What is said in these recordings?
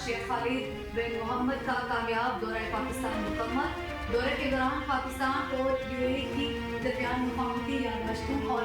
शेख खालिद बिन मोहम्मद का कामयाब दौरा पाकिस्तान मुकम्मल। दौरे के दौरान पाकिस्तान और यूएई की दरमियान मुफाहमती याददाश्तों और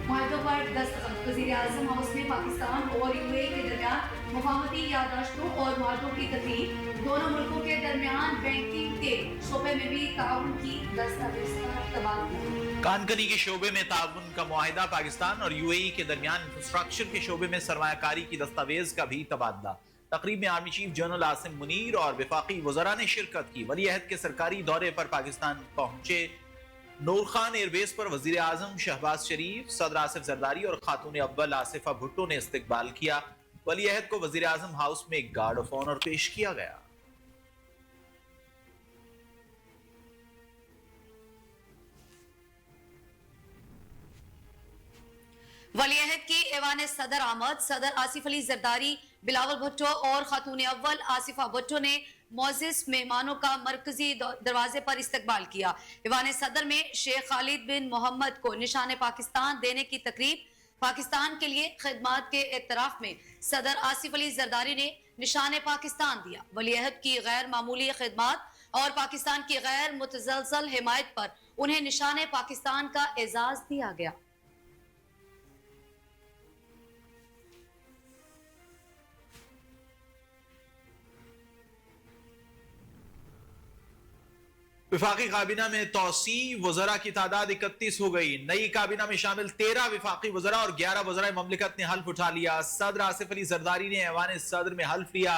माहिदों पर दस्तखत। वज़ीर आज़म हाउस में पाकिस्तान और यूएई के दरमियान मुफाहमती याददाश्तों और माहिदों की तकरीब। दोनों मुल्कों के दरमियान बैंकिंग के शोबे में भी ताउन की दस्तावेज का तबादला। कानकनी के शोबे में ताउन का मुआहिदा। पाकिस्तान और यूएई के दरमियान इंफ्रास्ट्रक्चर के शोबे में सरमायाकारी की दस्तावेज का भी तबादला। तकरीब में army chief general Asim Munir और वफाकी वज़रा ने शिरकत की। वली अहद के सरकारी दौरे पर पाकिस्तान पहुंचे नूर खान एयरबेस पर वजीर आजम शहबाज शरीफ, सदर आसिफ जरदारी और खातून अव्वल आसिफा भुट्टो ने इस्तकबाल किया। वली अहद को वजीर आजम हाउस में एक गार्ड ऑफ ऑनर पेश किया गया। वली अहद की ऐवान सदर आमद। सदर आसिफ अली जरदारी, बिलावल भुट्टो और खातून अव्वल आसिफा भुट्टो ने मोअज़्ज़िज़ मेहमानों का मरकजी दरवाजे पर इस्तकबाल किया। ऐवान सदर में शेख खालिद बिन मोहम्मद को निशान पाकिस्तान देने की तकरीब। पाकिस्तान के लिए खिदमत के एतराफ में सदर आसिफ अली जरदारी ने निशान पाकिस्तान दिया। वली अहद की गैर मामूली खिदमत और पाकिस्तान की गैर मुतसलसल हिमायत पर उन्हें निशान पाकिस्तान का एजाज दिया गया। विफाकी काबीना में तोसी, वज़रा की तादाद 31 हो गई। नई काबीना में शामिल 13 विफाकी वज़रा और 11 वज़रा ममलिकत ने हल्फ उठा लिया। सदर आसिफ अली जरदारी ने ऐवान सदर में हल्फ लिया।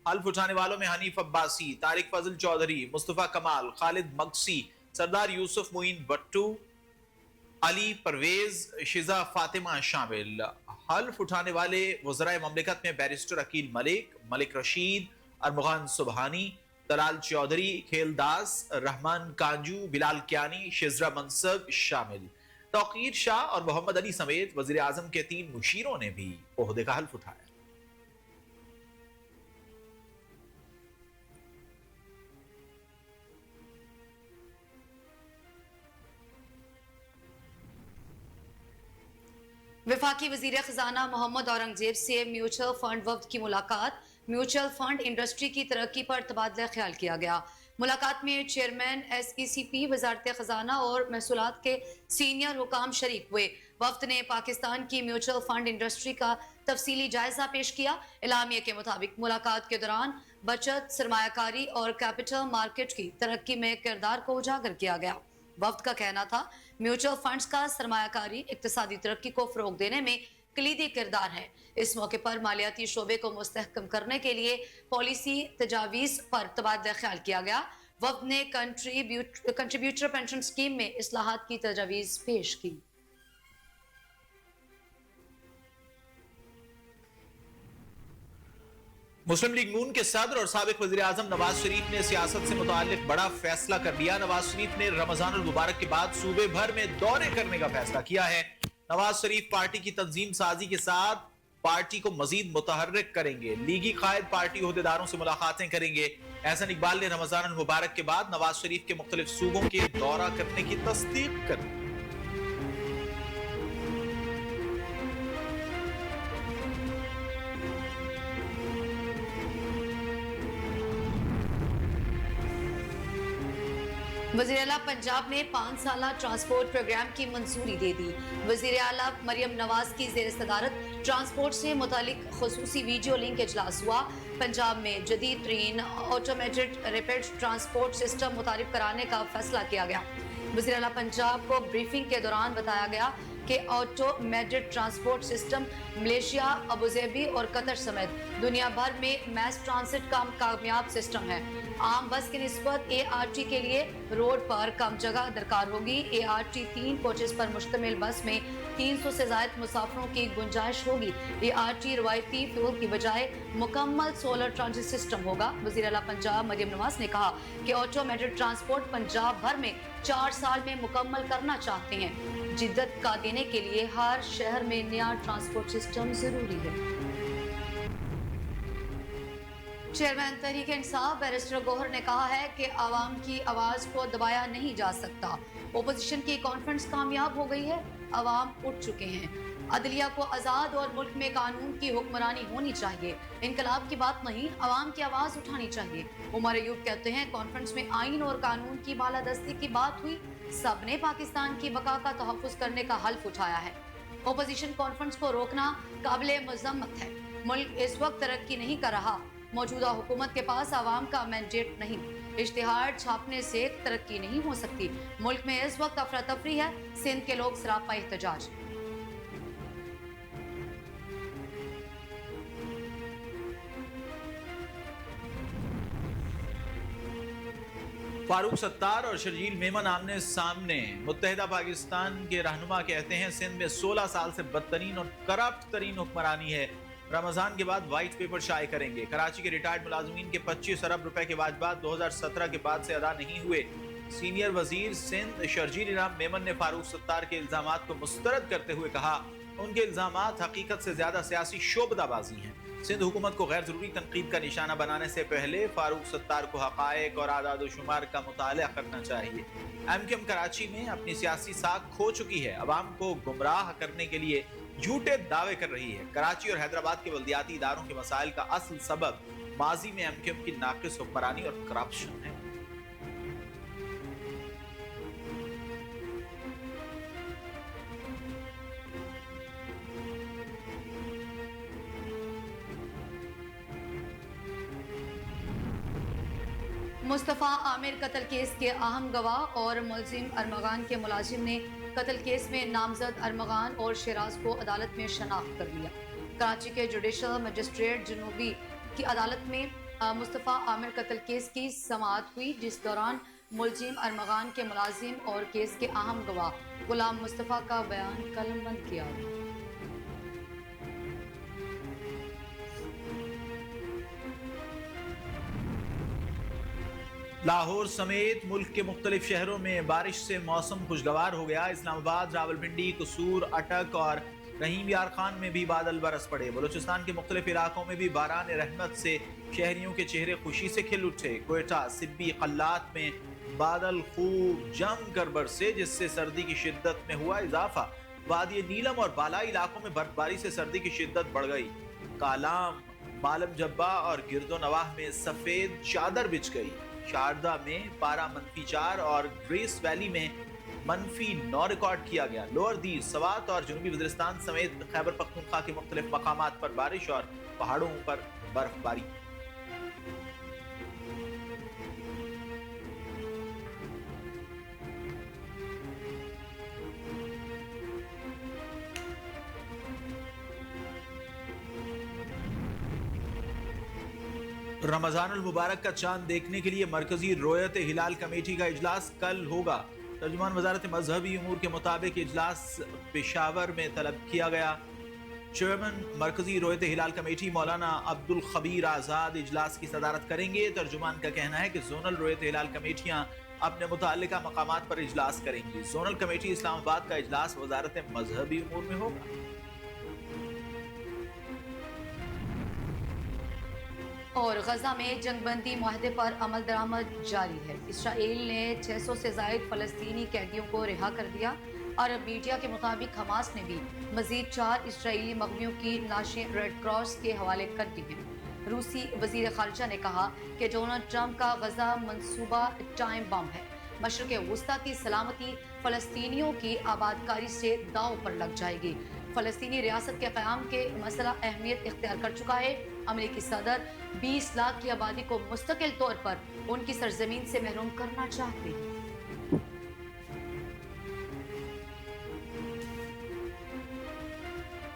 हल्फ उठाने वालों में हनीफ अब्बासी, तारिक फजल चौधरी, मुस्तफा कमाल, खालिद मगसी, सरदार यूसुफ मुइन भट्टू, अली परवेज, शिजा फातिमा शामिल। हल्फ उठाने वाले वज़रा ममलिकत में बैरिस्टर अकील मलिक, मलिक रशीद, अरमुगान सुबहानी, तलाल चौधरी, खेलदास, रहमान कांजू, बिलाल क्यानी, शिजरा मनसब शामिल। तौकीर शाह और मोहम्मद अली समेत वजीर आजम के 3 मुशीरों ने भी ओहदे का हल्फ उठाया। वफाकी वजीर खजाना मोहम्मद औरंगजेब से म्यूचुअल फंड वफ्द की मुलाकात। म्यूचुअल फंड इंडस्ट्री की तरक्की पर तबादला ख्याल किया गया। मुलाकात में चेयरमैन SECP, वजारत खजाना और महसूलात के सीनियर हुकाम शरीक हुए। वफ्द ने पाकिस्तान की म्यूचुअल फंड इंडस्ट्री का तफसीली जायजा पेश किया। एलामिया के मुताबिक मुलाकात के दौरान बचत, सरमायाकारी और कैपिटल मार्केट की तरक्की में किरदार को उजागर किया गया। वफ्द का कहना था म्यूचुअल फंड्स का सरमायाकारी इक्तिसादी तरक्की को फरोग देने में कलीदी किरदार है। इस मौके पर मालियाती शोबे को मुस्तहकम करने के लिए पॉलिसी तजावीज़ पर तबादला ख्याल किया गया। वफ्द ने कंट्रीब्यूटर पेंशन स्कीम में इस्लाहात की तजावीज़ पेश की। मुस्लिम लीग नून के सदर और साबिक वज़ीर आज़म नवाज शरीफ ने सियासत से मुताल्लिक बड़ा फैसला कर लिया। नवाज शरीफ ने रमजानुल मुबारक के बाद सूबे भर में दौरे करने का फैसला किया है। नवाज शरीफ पार्टी की तंजीम साजी के साथ पार्टी को मजीद मुतहर्रिक करेंगे। लीगी कायद पार्टी ओहदेदारों से मुलाकातें करेंगे। एहसन इकबाल ने रमजानुल मुबारक के बाद नवाज शरीफ के मुख्तलिफ सूबों के दौरा करने की तस्दीक कर दी। वज़ीर आला पंजाब ने 5 साला ट्रांसपोर्ट प्रोग्राम की मंजूरी दे दी। वज़ीर आला मरियम नवाज की ज़ेर सदारत ट्रांसपोर्ट से मुतालिक खुसूसी वीडियो लिंक इजलास हुआ। पंजाब में जदीद तरीन ऑटोमेटेड रैपिड ट्रांसपोर्ट सिस्टम मुतारिफ कराने का फैसला किया गया। वज़ीर आला पंजाब को ब्रीफिंग के दौरान बताया गया कि automated transport system Malaysia, Abu Dhabi और कतर समेत दुनिया भर में मैस ट्रांसिट का कामयाब सिस्टम है। आम बस की निस्बत ART के लिए रोड पर कम जगह दरकार होगी। ART 3 कोचेस पर मुश्तमिल बस में 300 से ज़ायद मुसाफिरों की गुंजाइश होगी। ART रवायती फ्यूल की बजाय मुकम्मल सोलर ट्रांजिट सिस्टम होगा। वज़ीर आला पंजाब मरियम नवाज ने कहा कि ऑटोमेटेड ट्रांसपोर्ट पंजाब भर में 4 साल में मुकम्मल करना चाहते हैं। जिद्दत का देने के लिए हर शहर में नया ट्रांसपोर्ट सिस्टम जरूरी है। चेयरमैन तहरीक इंसाफ बैरिस्टर गौहर ने कहा है कि आवाम की आवाज को दबाया नहीं जा सकता। ओपोजिशन की कॉन्फ्रेंस कामयाब हो गई है, आवाम उठ चुके हैं। अदलिया को आज़ाद और मुल्क में कानून की हुक्मरानी होनी चाहिए। इनकलाब की बात नहीं, आवाम की आवाज़ उठानी चाहिए। उमर अयूब कहते हैं कॉन्फ्रेंस में आइन और कानून की बालादस्ती की बात हुई, सब ने पाकिस्तान की बका का तहफ़्फ़ुज़ करने का हल्फ उठाया है। ओपोजिशन कॉन्फ्रेंस को रोकना काबिल मज़म्मत है। मुल्क इस वक्त तरक्की नहीं कर रहा, मौजूदा हुकूमत के पास आवाम का मैंडेट नहीं। इश्तिहार छापने से तरक्की नहीं हो सकती। मुल्क में इस वक्त अफरा तफरी है, सिंध के लोग सरापा एहतजाज। फारूक सत्तार और शर्जील मेमन आमने सामने। मुत्तहिदा पाकिस्तान के रहनुमा कहते हैं सिंध में 16 साल से बदतरीन और करप्ट तरीन हुक्मरानी है। रमजान के बाद व्हाइट पेपर शाये करेंगे। कराची के रिटायर्ड मुलाजमीन के 25 अरब रुपए के वाजबात 2017 के बाद से अदा नहीं हुए। सीनियर वजीर सिंध शर्जील इनाम मेमन ने फारूक सत्तार के इल्जामात को मुस्तरद करते हुए कहा उनके इल्जामात हकीकत से ज्यादा सियासी शोबदाबाजी हैं। सिंध हुकूमत को गैर जरूरी तनकीद का निशाना बनाने से पहले फारूक सत्तार को हकायक और आदाद व शुमार का मुताला करना चाहिए। एमक्यूएम कराची में अपनी सियासी साख खो चुकी है, अवाम को गुमराह करने के लिए झूठे दावे कर रही है। कराची और हैदराबाद के बल्दियाती इदारों के मसाइल का असल सबब माजी में एमक्यूएम की नाकिस हुक्मरानी और करप्शन है। मुस्तफ़ा आमिर कत्ल केस के अहम गवाह और मुलजिम अरमगान के मुलाजिम ने कत्ल केस में नामजद अरमगान और शिराज को अदालत में शनाख्त कर लिया। कराची के जुडिशल मजिस्ट्रेट जनूबी की अदालत में मुस्तफ़ा आमिर कत्ल केस की समाअत हुई, जिस दौरान मुलजिम अरमगान के मुलाजिम और केस के अहम गवाह गुलाम मुस्तफ़ा का बयान कलमबंद किया गया। लाहौर समेत मुल्क के मुख्तलिफ शहरों में बारिश से मौसम खुशगवार हो गया। इस्लामाबाद, रावलपिंडी, कसूर, अटक और रहीम यार खान में भी बादल बरस पड़े। बलूचिस्तान के मुख्तलिफ इलाकों में भी बारान रहमत से शहरियों के चेहरे खुशी से खिल उठे। कोयटा, सिब्बी, कल्लात में बादल खूब जम कर बरसे, जिससे सर्दी की शिद्दत में हुआ इजाफा। वादी नीलम और बालाई इलाकों में बर्फबारी से सर्दी की शिद्दत बढ़ गई। कालाम, मालम जब्बा और गिरदो नवाह में सफेद चादर बिछ गई। शारदा में पारा -4 और ग्रेस वैली में -9 रिकॉर्ड किया गया। लोअर दीर, सवात और जनूबी वज़ीरिस्तान समेत खैबर पख्तूनख्वा के मुख्तलिफ मकामात पर बारिश और पहाड़ों पर बर्फबारी। रमजानुल मुबारक का चांद देखने के लिए मरकजी रोयत हिलाल कमेटी का इजलास कल होगा। तर्जुमान वजारत मजहबी उमूर के मुताबिक इजलास पेशावर में तलब किया गया। चेयरमैन मरकजी रोयत हिलाल कमेटी मौलाना अब्दुल खबीर आज़ाद इजलास की सदारत करेंगे। तर्जुमान का कहना है कि जोनल रोयत हिलाल कमेटियाँ अपने मुताल्लिका मकामात पर इजलास करेंगी। जोनल कमेटी इस्लामाबाद का इजलास वजारत मजहबी उमूर में होगा। और गजा में जंगबंदी मुआहदे पर अमल दरामद जारी है। इसराइल ने 600 से ज़ायद फ़लस्तीनी कैदियों को रिहा कर दिया। अरब मीडिया के मुताबिक हमास ने भी मज़ीद 4 इसराइली मग़वियों की लाशें रेड क्रॉस के हवाले कर दी हैं। रूसी वज़ीर ख़ारिजा ने कहा कि डोनाल्ड ट्रंप का गजा मंसूबा टाइम बम है। मशरिक़ वुस्ता की सलामती फ़लस्तीनियों की आबादकारी से दांव पर लग जाएगी। फ़लस्तीनी रियासत के क़याम के मसला अहमियत इख्तियार कर चुका है। अमेरिकी सदर 20 लाख की आबादी को मुस्तकिल तौर पर उनकी सरजमीन से महरूम करना चाहते हैं।